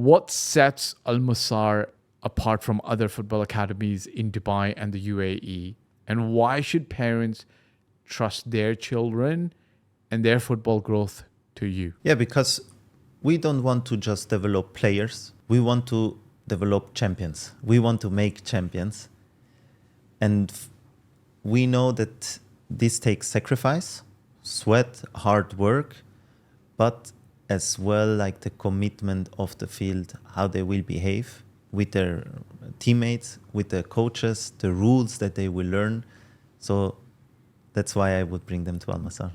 What sets Al Masar apart from other football academies in Dubai and the UAE? And why should parents trust their children and their football growth to you? Yeah, because we don't want to just develop players. We want to develop champions. We want to make champions. And we know that this takes sacrifice, sweat, hard work, but as well like the commitment of the field, how they will behave with their teammates, with the coaches, the rules that they will learn. So that's why I would bring them to Al Masar.